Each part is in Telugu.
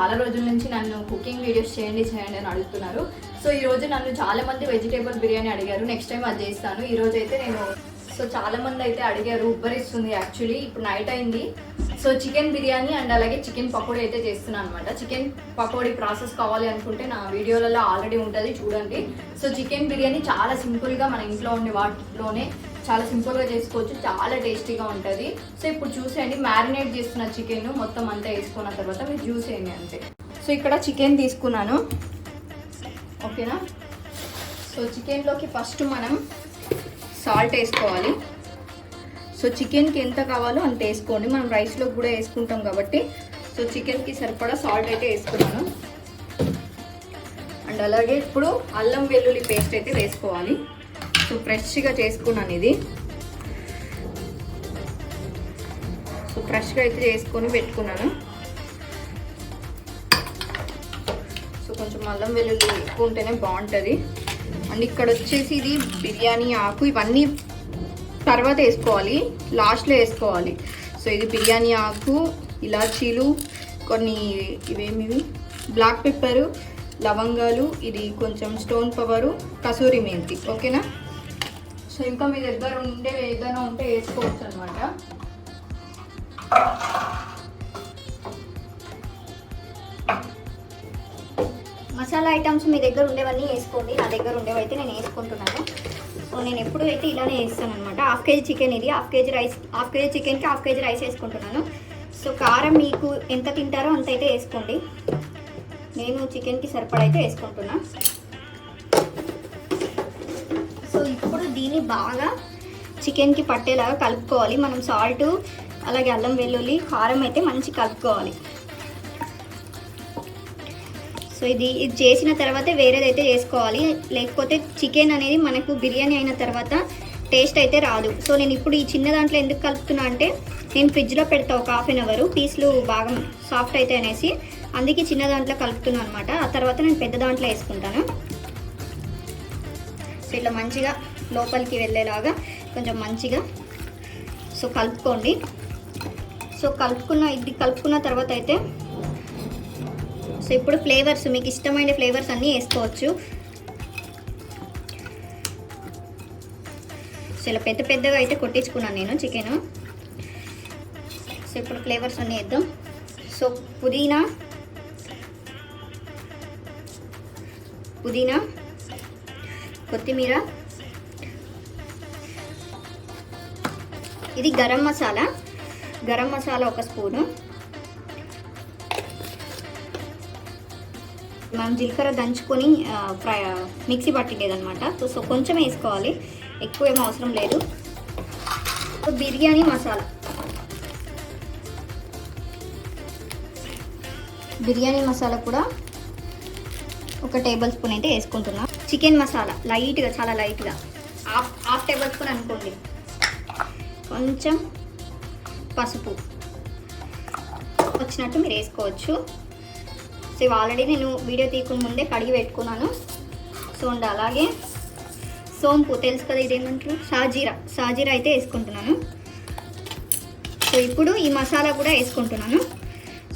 చాలా రోజుల నుంచి నన్ను కుకింగ్ వీడియోస్ చేయండి అని అడుగుతున్నారు. సో ఈరోజు నన్ను చాలామంది వెజిటేబుల్ బిర్యానీ అడిగారు. నెక్స్ట్ టైం అది చేస్తాను. ఈరోజు అయితే నేను చాలామంది అయితే అడిగారు, ఉబ్బరిస్తుంది యాక్చువల్లీ. ఇప్పుడు నైట్ అయింది. సో చికెన్ బిర్యానీ అండ్ అలాగే చికెన్ పకోడీ అయితే చేస్తున్నాను అనమాట. చికెన్ పకోడీ ప్రాసెస్ కావాలి అనుకుంటే నా వీడియోలలో ఆల్రెడీ ఉంటుంది, చూడండి. సో చికెన్ బిర్యానీ చాలా సింపుల్గా మన ఇంట్లో ఉండే వాటిలోనే చాలా సింపుల్గా చేసుకోవచ్చు, చాలా టేస్టీగా ఉంటుంది. సో ఇప్పుడు చూసేయండి, మ్యారినేట్ చేస్తున్న చికెన్ మొత్తం అంతా వేసుకున్న తర్వాత మీరు చూసేయండి అంతే. సో ఇక్కడ చికెన్ తీసుకున్నాను, ఓకేనా. సో చికెన్లోకి ఫస్ట్ మనం సాల్ట్ వేసుకోవాలి. సో చికెన్కి ఎంత కావాలో అంత వేసుకోండి. మనం రైస్లో కూడా వేసుకుంటాం కాబట్టి సో చికెన్కి సరిపడా సాల్ట్ అయితే వేసుకున్నాను. అండ్ అలాగే ఇప్పుడు అల్లం వెల్లుల్లి పేస్ట్ అయితే వేసుకోవాలి. సో ఫ్రెష్గా చేసుకున్నాను ఇది. సో ఫ్రెష్గా అయితే చేసుకొని పెట్టుకున్నాను. సో కొంచెం అల్లం వెల్లుల్లి ఎక్కువ ఉంటేనే బాగుంటుంది. అండ్ ఇక్కడ వచ్చేసి ఇది బిర్యానీ ఆకు, ఇవన్నీ తర్వాత వేసుకోవాలి, లాస్ట్లో వేసుకోవాలి. సో ఇది బిర్యానీ ఆకు, ఇలాచీలు, కొన్ని ఇవేమివి బ్లాక్ పెప్పరు, లవంగాలు, ఇది కొంచెం స్టోన్ పవరు, కసూరి మెంతి, ఓకేనా. సో ఇంకా మీ దగ్గర ఉండే ఏదైనా ఉంటే వేసుకోవచ్చు అనమాట. మసాలా ఐటమ్స్ మీ దగ్గర ఉండేవన్నీ వేసుకోండి. నా దగ్గర ఉండేవైతే నేను వేసుకుంటున్నాను. సో నేను ఎప్పుడు అయితే ఇలానే వేస్తాను అనమాట. హాఫ్ కేజీ చికెన్ ఇది, half KG rice, half KG చికెన్కి హాఫ్ కేజీ రైస్ వేసుకుంటున్నాను. సో కారం మీకు ఎంత తింటారో అంత అయితే వేసుకోండి. నేను చికెన్కి సరిపడా అయితే వేసుకుంటున్నా. సో ఇప్పుడు దీన్ని బాగా చికెన్కి పట్టేలాగా కలుపుకోవాలి. మనం సాల్ట్ అలాగే అల్లం వెల్లుల్లి కారం అయితే మంచి కలుపుకోవాలి. సో ఇది చేసిన తర్వాతే వేరేదైతే చేసుకోవాలి, లేకపోతే చికెన్ అనేది మనకు బిర్యానీ అయిన తర్వాత టేస్ట్ అయితే రాదు. సో నేను ఇప్పుడు ఈ చిన్న దాంట్లో ఎందుకు కలుపుతున్నా అంటే నేను ఫ్రిడ్జ్లో పెడతా ఒక హాఫ్ అన్ అవర్, పీస్లు బాగా సాఫ్ట్ అయితే అనేసి, అందుకే చిన్న దాంట్లో కలుపుతున్నాను అనమాట. ఆ తర్వాత నేను పెద్ద దాంట్లో వేసుకుంటాను. సో ఇట్లా మంచిగా లోపలికి వెళ్ళేలాగా కొంచెం మంచిగా సో కలుపుకోండి. సో కలుపుకున్న తర్వాత అయితే సో ఇప్పుడు ఫ్లేవర్స్ మీకు ఇష్టమైన ఫ్లేవర్స్ అన్నీ వేసుకోవచ్చు. సో ఇలా పెద్దగా అయితే కొట్టించుకున్నాను నేను చికెన్. సో ఇప్పుడు ఫ్లేవర్స్ అన్నీ వేద్దాం. సో పుదీనా, కొత్తిమీర, ఇది గరం మసాలా ఒక స్పూను. మనం జీలకర్ర దంచుకొని మిక్సీ పట్టిలేదనమాట. సో కొంచెం వేసుకోవాలి, ఎక్కువ ఏం అవసరం లేదు. బిర్యానీ మసాలా కూడా ఒక టేబుల్ స్పూన్ అయితే వేసుకుంటున్నా. చికెన్ మసాలా లైట్గా, చాలా లైట్గా, హాఫ్ టేబుల్ స్పూన్ అనుకోండి. కొంచెం పసుపు వచ్చినట్టు మీరు వేసుకోవచ్చు. సో ఇవి ఆల్రెడీ నేను వీడియో తీయకుండా ముందే కడిగి పెట్టుకున్నాను. సో అండ్ అలాగే సోంపు తెలుసు కదా, ఇదేమంటారు, సాజీరా అయితే వేసుకుంటున్నాను. సో ఇప్పుడు ఈ మసాలా కూడా వేసుకుంటున్నాను.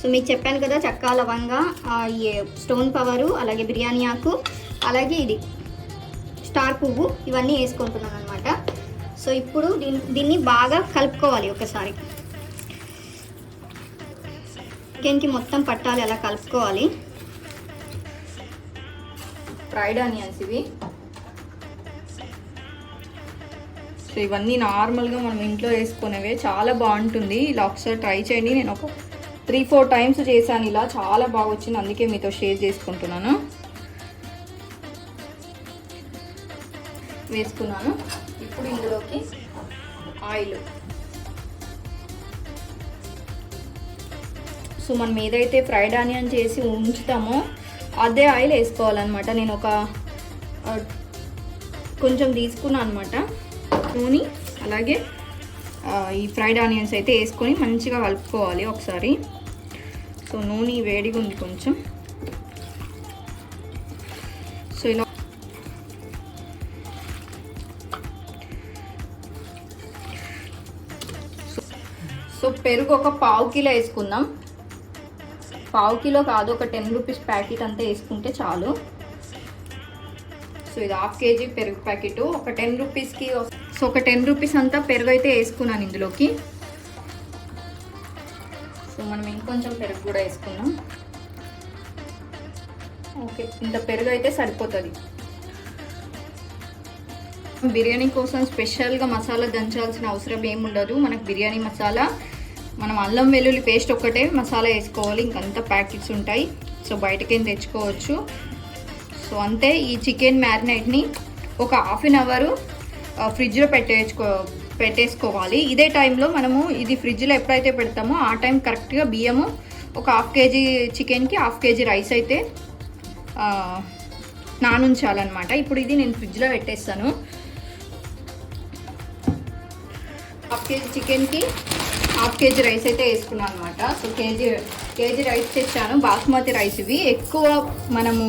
సో మీకు చెప్పాను కదా, చెక్క, లవంగా, స్టోన్ పవరు, అలాగే బిర్యానీ ఆకు, అలాగే ఇది స్టార్ పువ్వు, ఇవన్నీ వేసుకుంటున్నాను అనమాట. సో ఇప్పుడు దీన్ని బాగా కలుపుకోవాలి ఒకసారి. చికెన్కి మొత్తం పట్టాలి, అలా కలుపుకోవాలి. ఫ్రైడ్ ఆనియన్స్ ఇవి. సో ఇవన్నీ నార్మల్గా మనం ఇంట్లో వేసుకునేవే, చాలా బాగుంటుంది. ఇలా ఒకసారి ట్రై చేయండి. నేను ఒక 3-4 టైమ్స్ చేశాను ఇలా, చాలా బాగా వచ్చింది, అందుకే మీతో షేర్ చేసుకుంటున్నాను. వేసుకున్నాను. ఇప్పుడు ఇందులోకి ఆయిల్. సో మనం ఏదైతే ఫ్రైడ్ ఆనియన్ చేసి ఉంచుతామో అదే ఆయిల్ వేసుకోవాలన్నమాట. నేను ఒక కొంచెం తీసుకున్నాను అనమాట నూనె. అలాగే ఈ ఫ్రైడ్ ఆనియన్స్ అయితే వేసుకొని మంచిగా కలుపుకోవాలి ఒకసారి. సో నూనె వేడిగా ఉంది కొంచెం. సో ఇలా సో పెరుగు ఒక 1/2 కిలో వేసుకుందాం. పావు కిలో కాదు, ఒక 10 రూపీస్ ప్యాకెట్ అంతా వేసుకుంటే చాలు. సో ఇది 1/2 kg పెరుగు ప్యాకెట్, ఒక 10 రూపీస్కి. సో ఒక 10 రూపీస్ అంతా పెరుగు అయితే వేసుకున్నాను ఇందులోకి. సో మనం ఇంకొంచెం పెరుగు కూడా వేసుకున్నాం. ఓకే, ఇంత పెరుగు అయితే సరిపోతుంది. బిర్యానీ కోసం స్పెషల్గా మసాలా దంచాల్సిన అవసరం ఏముండదు. మనకు బిర్యానీ మసాలా, మనం అల్లం వెల్లుల్లి పేస్ట్ ఒక్కటే మసాలా వేసుకోవాలి, ఇంకంతా ప్యాకెట్స్ ఉంటాయి. సో బయటకేం తెచ్చుకోవచ్చు. సో అంతే. ఈ చికెన్ మ్యారినేట్ని ఒక 1/2 అవర్ ఫ్రిడ్జ్లో పెట్టేసుకోవాలి. ఇదే టైంలో మనము ఇది ఫ్రిడ్జ్లో ఎప్పుడైతే పెడతామో ఆ టైం కరెక్ట్గా బియ్యము ఒక 1/2 kg చికెన్కి 1/2 kg రైస్ అయితే నానుంచాలన్నమాట. ఇప్పుడు ఇది నేను ఫ్రిడ్జ్లో పెట్టేస్తాను. 1/2 kg చికెన్కి 1/2 kg రైస్ అయితే వేసుకున్నాను అనమాట. సో కేజీ రైస్ తెచ్చాను, బాస్మతి రైస్. ఇవి ఎక్కువ మనము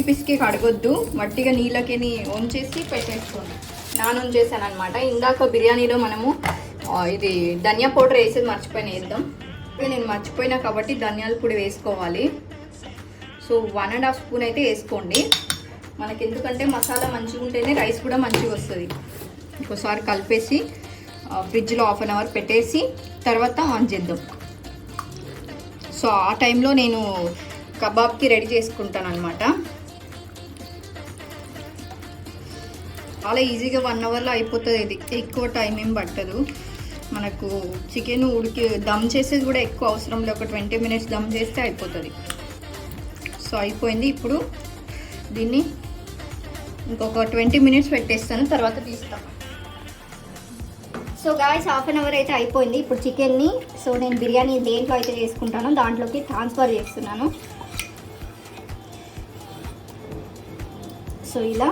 పిసికి కడగొద్దు, మట్టిగా నీళ్ళకి వంచేసి పెట్టేసుకోండి. నానుంచేసాను అనమాట. ఇందాక బిర్యానీలో మనము ఇది ధనియా పౌడర్ వేసేది వేద్దాం. నేను మర్చిపోయినా కాబట్టి ధనియాల పొడి వేసుకోవాలి. సో 1.5 స్పూన్ అయితే వేసుకోండి. మనకి ఎందుకంటే మసాలా మంచిగా ఉంటేనే రైస్ కూడా మంచిగా వస్తుంది. ఇంకోసారి కలిపేసి ఫ్రిడ్జ్లో 1/2 అవర్ పెట్టేసి తర్వాత ఆన్ చేద్దాం. సో ఆ టైంలో నేను కబాబ్కి రెడీ చేసుకుంటాను అనమాట. చాలా ఈజీగా 1 అవర్లో అయిపోతుంది. ఇది ఎక్కువ టైం ఏం పట్టదు. మనకు చికెన్ దమ్ చేసేది కూడా ఎక్కువ అవసరం లేదు, ఒక 20 minutes దమ్ చేస్తే అయిపోతుంది. సో అయిపోయింది. ఇప్పుడు దీన్ని ఇంకొక 20 minutes పెట్టేస్తాను, తర్వాత తీస్తాను. సో గాయ్స్ 1/2 అవర్ అయితే అయిపోయింది. ఇప్పుడు చికెన్ని సో నేను బిర్యానీ దేంట్లో అయితే చేసుకుంటానో దాంట్లోకి ట్రాన్స్ఫర్ చేస్తున్నాను. సో ఇలా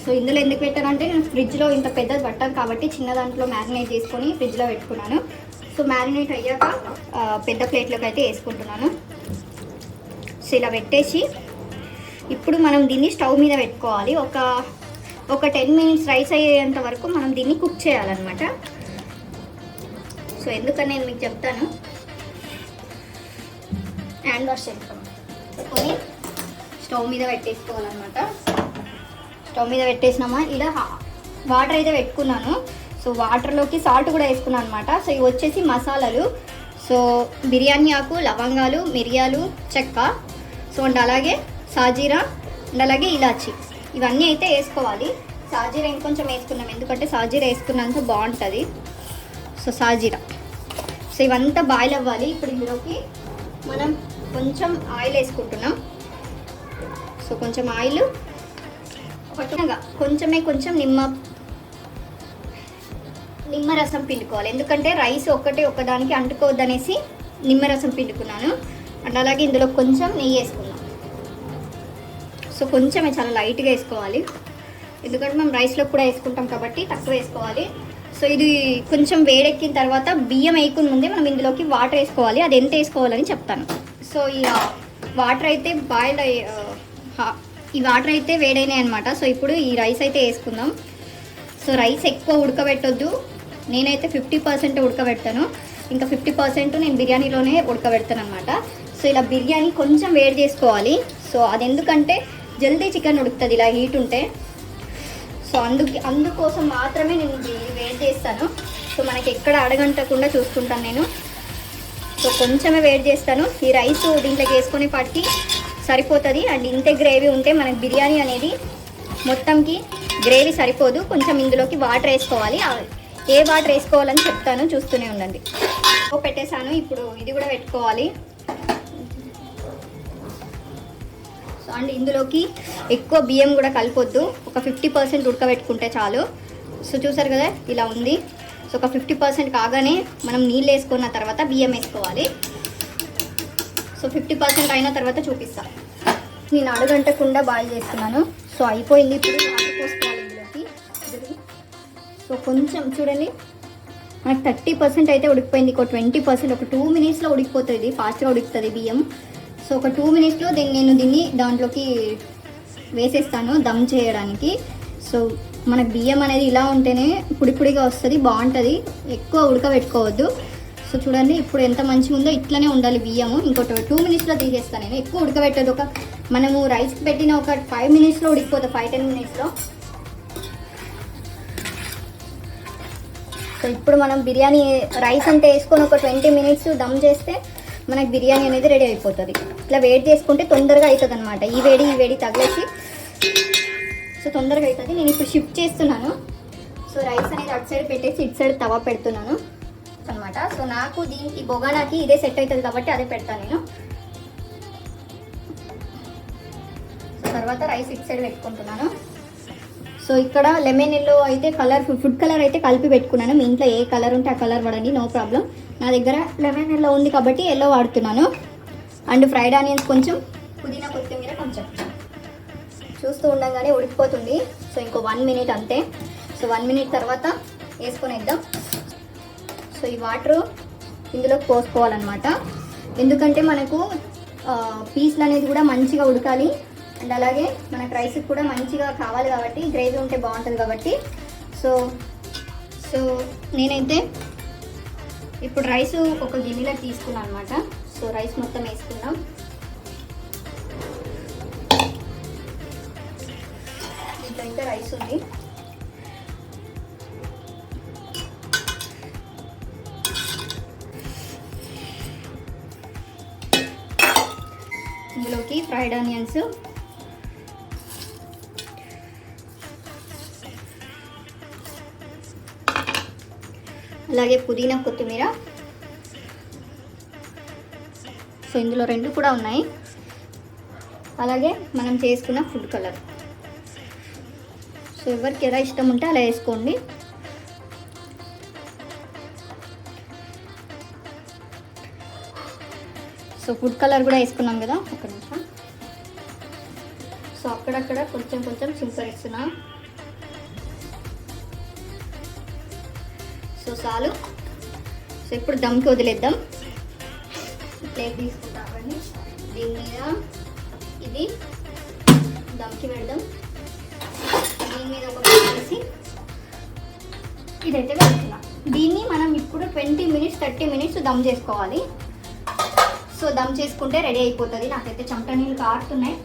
సో ఇందులో ఎందుకు పెట్టానంటే నేను ఫ్రిడ్జ్లో ఇంత పెద్దది పట్టాను కాబట్టి చిన్న దాంట్లో మ్యారినేట్ చేసుకొని ఫ్రిడ్జ్లో పెట్టుకున్నాను. సో మ్యారినేట్ అయ్యాక పెద్ద ప్లేట్లోకి అయితే వేసుకుంటున్నాను. సో ఇలా పెట్టేసి ఇప్పుడు మనం దీన్ని స్టవ్ మీద పెట్టుకోవాలి. ఒక 10 minutes రైస్ అయ్యేంత వరకు మనం దీన్ని కుక్ చేయాలన్నమాట. సో ఎందుకని నేను మీకు చెప్తాను. హ్యాండ్ వాష్ చేసుకొని స్టవ్ మీద పెట్టేసుకోవాలన్నమాట. స్టవ్ మీద పెట్టేసినామా, ఇలా వాటర్ అయితే పెట్టుకున్నాను. సో వాటర్లోకి సాల్ట్ కూడా వేసుకున్నాను అనమాట. సో ఇవి వచ్చేసి మసాలాలు. సో బిర్యానీ ఆకు, లవంగాలు, మిరియాలు, చెక్క, సో అండ్ అలాగే సాజీరా అండ్ అలాగే ఇలాచి, ఇవన్నీ అయితే వేసుకోవాలి. సాజీరా ఇంకొంచెం వేసుకున్నాం, ఎందుకంటే సాజీరా వేసుకున్నంత బాగుంటుంది. సో సాజీరా, సో ఇవంతా బాయిల్ అవ్వాలి. ఇప్పుడు ఇందులోకి మనం కొంచెం ఆయిల్ వేసుకుంటున్నాం. సో కొంచెం ఆయిల్, కొంచెం నిమ్మరసం పిండుకోవాలి, ఎందుకంటే రైస్ ఒకదానికి అంటుకోవద్దు అనేసి నిమ్మరసం పిండుకున్నాను. అండ్ అలాగే ఇందులో కొంచెం నెయ్యి వేసుకున్నాం. సో కొంచెమే, చాలా లైట్గా వేసుకోవాలి, ఎందుకంటే మనం రైస్లో కూడా వేసుకుంటాం కాబట్టి తక్కువ వేసుకోవాలి. సో ఇది కొంచెం వేడెక్కిన తర్వాత బియ్యం వేయకుండా ముందే మనం ఇందులోకి వాటర్ వేసుకోవాలి. అది ఎంత వేసుకోవాలని చెప్తాను. సో ఈ వాటర్ అయితే ఈ వాటర్ అయితే వేడైనాయి అనమాట. సో ఇప్పుడు ఈ రైస్ అయితే వేసుకుందాం. సో రైస్ ఎక్కువ ఉడకబెట్టొద్దు, నేనైతే 50% ఉడకబెడతాను, ఇంకా 50% నేను బిర్యానీలోనే ఉడకబెడతాను అనమాట. సో ఇలా బిర్యానీ కొంచెం వేడి చేసుకోవాలి. సో అది ఎందుకంటే జల్దీ చికెన్ ఉడుకుతుంది ఇలా హీట్ ఉంటే. సో అందుకోసం మాత్రమే నేను వేడి చేస్తాను. సో మనకి ఎక్కడ అడగంటకుండా చూసుకుంటాను నేను. సో కొంచెమే వేడి చేస్తాను. ఈ రైస్ దీంట్లోకి వేసుకునే పాటికి సరిపోతుంది. అండ్ ఇంతే గ్రేవీ ఉంటే మనకి బిర్యానీ అనేది మొత్తంకి గ్రేవీ సరిపోదు, కొంచెం ఇందులోకి వాటర్ వేసుకోవాలి. ఏ వాటర్ వేసుకోవాలని చెప్తాను, చూస్తూనే ఉండండి. పెట్టేశాను, ఇప్పుడు ఇది కూడా పెట్టుకోవాలి. సో అండ్ ఇందులోకి ఎక్కువ బియ్యం కూడా కలపొద్దు, ఒక 50% ఉడకబెట్టుకుంటే చాలు. సో చూసారు కదా ఇలా ఉంది. సో ఒక 50% కాగానే మనం నీళ్ళు వేసుకున్న తర్వాత బియ్యం వేసుకోవాలి. సో 50% అయిన తర్వాత చూపిస్తాను. నేను అడుగంటకుండా బాయిల్ చేస్తున్నాను. సో అయిపోయింది. ఇప్పుడు వాటర్ పోసుకోవాలి ఇందులోకి. సో కొంచెం చూడండి, మనకు 30% అయితే ఉడికిపోయింది. ఒక 20%, ఒక 2 minutesలో ఉడికిపోతుంది, ఫాస్ట్గా ఉడుకుతుంది బియ్యం. సో ఒక 2 minutesలో నేను దీన్ని దాంట్లోకి వేసేస్తాను దమ్ చేయడానికి. సో మనకు బియ్యం అనేది ఇలా ఉంటేనే పొడి పొడిగా వస్తుంది, బాగుంటుంది. ఎక్కువ ఉడకబెట్టుకోవద్దు. సో చూడండి ఇప్పుడు ఎంత మంచిగా ఉందో, ఇట్లనే ఉండాలి బియ్యము. ఇంకోటి 2 మినిట్స్లో తీసేస్తాను నేను. ఎక్కువ ఉడకబెట్టదు. మనము రైస్కి పెట్టిన ఒక 5 మినిట్స్లో ఉడికిపోతుంది, 5-10 మినిట్స్లో. సో ఇప్పుడు మనం బిర్యానీ రైస్ అంతా వేసుకొని ఒక 20 మినిట్స్ దమ్ చేస్తే మనకి బిర్యానీ అనేది రెడీ అయిపోతుంది. ఇట్లా వేడి చేసుకుంటే తొందరగా అవుతుంది అనమాట. ఈ వేడి తగిలేసి సో తొందరగా అవుతుంది. నేను ఇప్పుడు షిఫ్ట్ చేస్తున్నాను. సో రైస్ అనేది అటు సైడ్ పెట్టేసి ఇటు సైడ్ తవా పెడుతున్నాను అనమాట. సో నాకు దీనికి బొగానాకి ఇదే సెట్ అవుతుంది కాబట్టి అదే పెడతాను నేను. సో తర్వాత రైస్ ఇటు సైడ్ పెట్టుకుంటున్నాను. సో ఇక్కడ లెమన్ ఎల్లో అయితే ఫుడ్ కలర్ అయితే కలిపి పెట్టుకున్నాను. మీ ఇంట్లో ఏ కలర్ ఉంటే ఆ కలర్ వాడండి, నో ప్రాబ్లం. నా దగ్గర లెమన్ ఎల్లో ఉంది కాబట్టి ఎల్లో వాడుతున్నాను. అండ్ ఫ్రైడ్ ఆనియన్స్ కొంచెం, పుదీనా కొత్తిమీర కొంచెం. చూస్తూ ఉండగానే ఉడికిపోతుంది. సో ఇంకో 1 మినిట్ అంతే. సో 1 మినిట్ తర్వాత వేసుకొనిద్దాం. సో ఈ వాటర్ ఇందులోకి పోసుకోవాలన్నమాట. ఎందుకంటే మనకు పీస్లు అనేది కూడా మంచిగా ఉడకాలి. అండ్ అలాగే మనకు రైస్కి కూడా మంచిగా కావాలి కాబట్టి, గ్రేవీ ఉంటే బాగుంటుంది కాబట్టి. సో నేనైతే ఇప్పుడు రైస్ ఒక గిన్నెలోకి తీసుకున్నాను అనమాట. సో రైస్ మొత్తం వేసుకుందాం. దీంట్లో అయితే రైస్ ఉంది. ఇందులోకి ఫ్రైడ్ ఆనియన్స్, అలాగే పుదీనా కొత్తిమీర. సో ఇందులో 2 కూడా ఉన్నాయి. అలాగే మనం చేసుకున్న ఫుడ్ కలర్. సో ఎవరికి ఎలా ఇష్టం ఉంటే అలా వేసుకోండి. సో ఫుడ్ కలర్ కూడా వేసుకున్నాం కదా, ఒక నిమిషం. సో అక్కడక్కడ కొంచెం సింపరిస్తున్నా. సో చాలు. సో ఇప్పుడు దమ్కి వదిలేద్దాం. ప్లేట్ తీసుకుంటామండి. దీని మీద ఇది దమ్కి పెడదాం. దీని మీద ఒక ప్లేట్ వేసి ఇదైతే వేస్తున్నాం. దీన్ని మనం ఇప్పుడు 20 మినిట్స్ 30 మినిట్స్ దమ్ చేసుకోవాలి. సో దమ్ చేసుకుంటే రెడీ అయిపోతుంది. నాకైతే చెమట నీళ్ళు కారుతున్నాయి.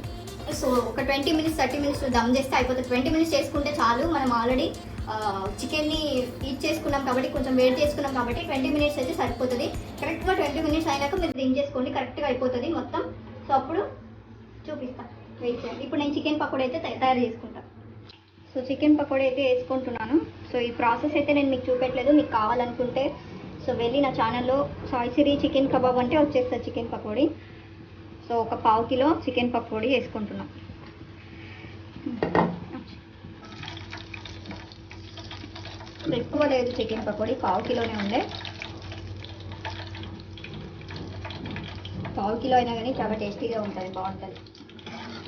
సో ఒక 20 మినిట్స్ 30 మినిట్స్ దమ్ చేస్తే అయిపోతుంది. 20 మినిట్స్ చేసుకుంటే చాలు. మనం ఆల్రెడీ చికెన్ని హీట్ చేసుకున్నాం కాబట్టి, కొంచెం వేడి చేసుకున్నాం కాబట్టి 20 మినిట్స్ అయితే సరిపోతుంది. కరెక్ట్గా 20 మినిట్స్ అయినాక మీరు దించేసుకోండి, చేసుకోండి, కరెక్ట్గా అయిపోతుంది మొత్తం. సో అప్పుడు చూపిస్తాను, వెయిట్ చేయండి. ఇప్పుడు నేను చికెన్ పకోడీ అయితే తయారు చేసుకుంటాను. సో చికెన్ పకోడీ అయితే వేసుకుంటున్నాను. సో ఈ ప్రాసెస్ అయితే నేను మీకు చూపెట్టలేదు. మీకు కావాలనుకుంటే సో వెళ్ళి నా ఛానల్లో సాయిశ్రీ చికెన్ కబాబ్ అంటే వచ్చేస్తుంది చికెన్ పకోడీ. సో ఒక 1/2 కిలో చికెన్ పకోడీ వేసుకుంటున్నాం. ఎక్కువ లేదు చికెన్ పకోడీ, 1/2 కిలోనే ఉండే. 1/2 కిలో అయినా కానీ చాలా టేస్టీగా ఉంటుంది, బాగుంటుంది.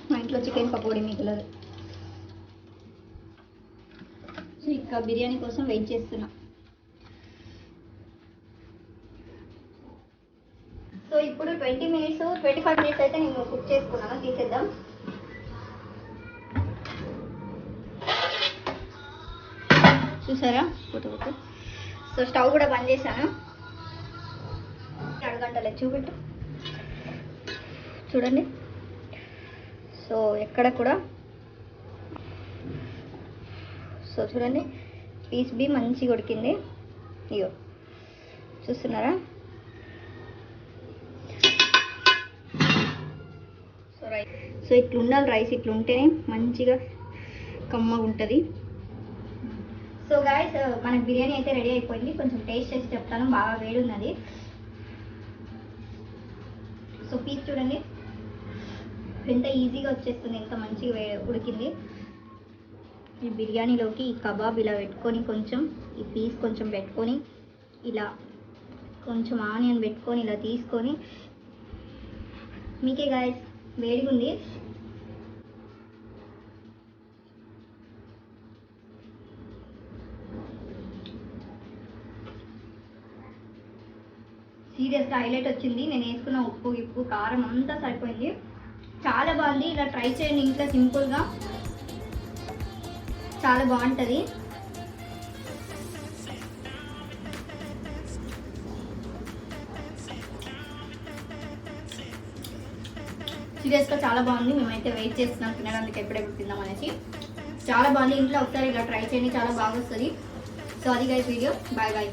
మా ఇంట్లో చికెన్ పకోడీ మిగలదు. సో ఇంకా బిర్యానీ కోసం వెయిట్ చేస్తున్నా. సో ఇప్పుడు 20 మినిట్స్ 25 మినిట్స్ అయితే నేను కుక్ చేసుకున్నాను. తీసేద్దాం. చూసారా ఫోటో. సో స్టవ్ కూడా బంద్ చేశాను. అరగంటలే చూపెట్టు, చూడండి. సో ఎక్కడ కూడా సో చూడండి పీస్ బి మంచిగా ఉడికింది. ఇగో చూస్తున్నారా. సో ఇట్లా ఉండాలి రైస్, ఇట్లా ఉంటేనే మంచిగా కమ్మగా ఉంటుంది. సో గాయస్ మనకు బిర్యానీ అయితే రెడీ అయిపోయింది. కొంచెం టేస్ట్ చేసి చెప్తాను, బాగా వేడి ఉన్నది. సో పీస్ చూడండి ఎంత ఈజీగా వచ్చేస్తుంది, ఎంత మంచిగా ఉడికింది. ఈ బిర్యానీలోకి ఈ కబాబ్ ఇలా పెట్టుకొని, కొంచెం ఈ పీస్ కొంచెం పెట్టుకొని, ఇలా కొంచెం ఆనియన్ పెట్టుకొని ఇలా తీసుకొని, మీకే గాయస్ వేడిగా ఉంది. సీరియస్గా హైలైట్ వచ్చింది. నేను వేసుకున్న ఉప్పు కారం అంతా సరిపోయింది, చాలా బాగుంది. ఇలా ట్రై చేయండి ఇంట్లో సింపుల్గా, చాలా బాగుంటుంది. సీరియస్గా చాలా బాగుంది. మేమైతే వెయిట్ చేస్తున్నాం తినడానికి ఎప్పుడెప్పుడు తిందాం అనేసి. చాలా బాగుంది. ఇంట్లో ఒకసారి ఇలా ట్రై చేయండి, చాలా బాగా వస్తుంది. సో అది గైస్ వీడియో. Bye bye.